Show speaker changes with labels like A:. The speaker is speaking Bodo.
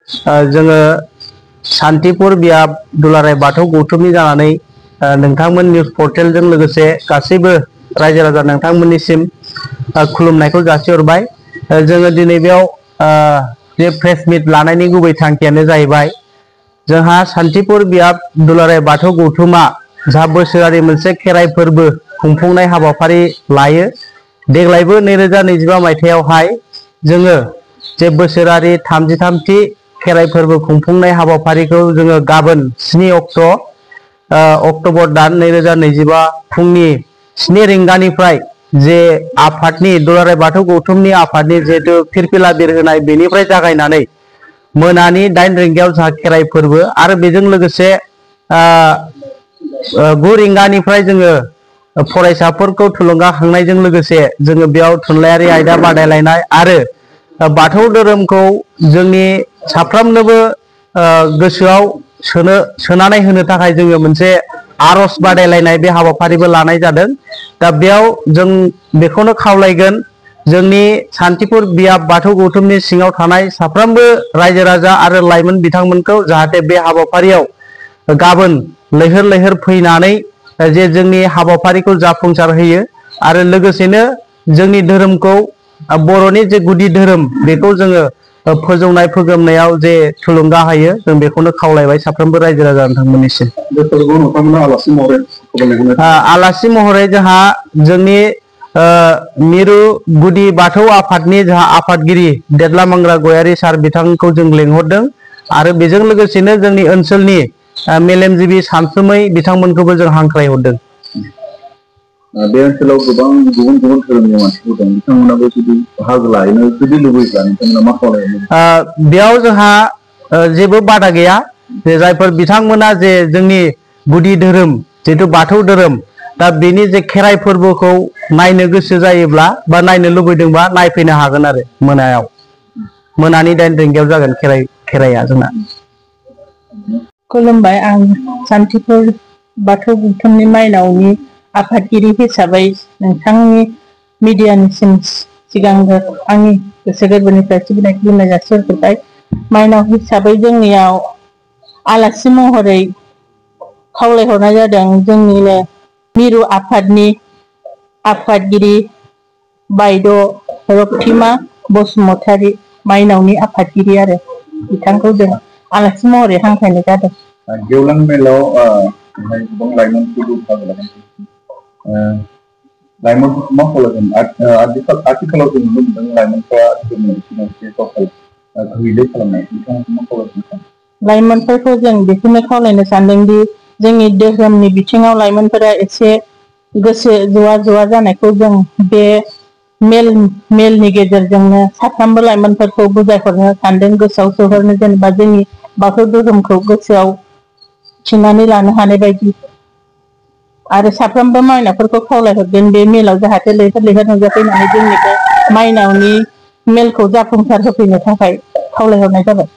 A: जोङो सान्तिपुर बियाब दुलाराय बाथौ गौथुमनि जानानै नोंथांमोन निउज पर्टेलजों लोगोसे गासैबो रायजो राजा नोंथांमोननिसिम खुलुमनायखौ जासिहरबाय। जोङो दिनै बेयाव जे प्रेस मिट लानायनि गुबै थांखियानो जाहैबाय जोंहा सान्तिपुर बियाब दुलाराय बाथौ गौथुमा जा बोसोरारि मोनसे खेराइ फोरबो खुंफुंनाय हाबाफारि लायो। देग्लायबो 2025 मायथाइयावहाय जोङो जे बोसोरारि 33थि खेराइ फोरबो खुंफुंनाय हाबाफारिखौ जोङो गाबोन 7 अक्ट'बर दान 2025 फुंनि 7 रिंगानिफ्राय जे आफादनि दुलाराय बाथौ गौथुमनि आफादनि जिहेतु फिरफिला बिरहोनाय बेनिफ्राय जागायनानै मोनानि 8 रिंगायाव जोंहा खेराइ फोरबो आरो बेजों लोगोसे 9 रिंगानिफ्राय जोङो फरायसाफोरखौ थुलुंगाखांनायजों लोगोसे जोङो बेयाव थुनलाइयारि आयदा बादायलायनाय आरो बाथौ धोरोमखौ जोंनि साफ्रोमनोबो गोसोआव सोनानै होनो थाखाय जोङो मोनसे आरज बादायलायनाय बे हाबाफारिबो लानाय जादों। दा बेयाव जों बेखौनो खावलायगोन जोंनि सान्तिपुर बियाब बाथौ गौथुमनि सिङाव थानाय साफ्रोमबो रायजो राजा आरो लाइमोन बिथांमोनखौ जाहाथे बे हाबाफारियाव गाबोन लैहोर लैहोर फैनानै जे जोंनि हाबाफारिखौ जाफुंसार होयो आरो लोगोसेनो जोंनि धोरोमखौ बर'नि जे गुदि धोरोम बेखौ जोङो फोजौनाय फोगोमनायाव जे थुलुंगा होयो जों बेखौनो खावलायबाय साफ्रोमबो रायजो राजा नोंथांमोननिसिम। आलासि महरै जोंहा जोंनि मिरु गुदि बाथौ आफादनि जोंहा आफादगिरि देदला मांग्रा गयारि सार बिथांखौ जों लेंहरदों आरो बेजों लोगोसेनो जोंनि ओनसोलनि मेलेमजिबि सानसुमै बिथांमोनखौबो जों हांख्राय हरदों।
B: बे ओनसोलाव गोबां गुबुन गुबुन धोरोमनि मानसिफोर दं, बिथांमोनाबो जुदि बाहागो लानो जुदि लुबैब्ला नोंथांमोना मा खालामो?
A: बेयाव जोंहा जेबो बादा गैया। जे जायफोर बिथांमोना जे जोंनि गुदि धोरोम जिहेथु बाथौ धोरोम दा बेनि जे खेराइ फोरबोखौ नायनो गोसो जायोब्ला बा नायनो लुबैदोंबा नायफैनो हागोन आरो मोनायाव मोनानि 8 रिंगायाव जागोन खेराइया जोंना।
C: खुलुमबाय, आं सान्तिपुर बाथौ गौथुमनि माइनावनि आफादगिरि हिसाबै नोंथांनि मिडियानिसिम सिगांग्रो आंनि गोसो गोरबोनिफ्राय सिबिनाय खुलुमनाय जासिहरबाय। माइनाव हिसाबै जोंनियाव आलासि महरै खावलायहरनाय जादों जोंनिनो मिरु आफादनि आफादगिरि बायद' रक्तिमा बसुमतारी माइनावनि आफादगिरि आरो बिथांखौ जों आलासि महरै हांख्रायनाय जादों।
B: गेवलां मेलाव गोबां लाइमोनफोरबो बाहागो लागोन। लाइमोनफोरखौ मा खालामगोन? आथिखालाव जों नुनो मोनदों लाइमोनफ्रा धोरोमनि सिनायथि गैलै खालामनाय, बिथांमोनखौ मा खालामगोन?
C: लाइमोनफोरखौ जों बेखौनो खावलायनो सानदोंदि जोंनि धोरोमनि बिथिङाव लाइमोनफोरा एसे गोसो ज'आ जानायखौ जों बे मेलनि गेजेरजोंनो साफ्रोमबो लाइमोनफोरखौ बुजायहरनो सानदों, गोसोआव सोहरनो, जेनेबा जोंनि बाथौ धोरोमखौ गोसोआव थिनानै लानो हानाय बायदि आरो साफ्रोमबो माइनावफोरखौ खावलायहरगोन बे मेलाव जाहाथे लैहोर लैहोर नुजाफैनानै जोंनि बे माइनावनि मेलखौ जाफुंसार होफैनो थाखाय खावलायहरनाय जाबाय।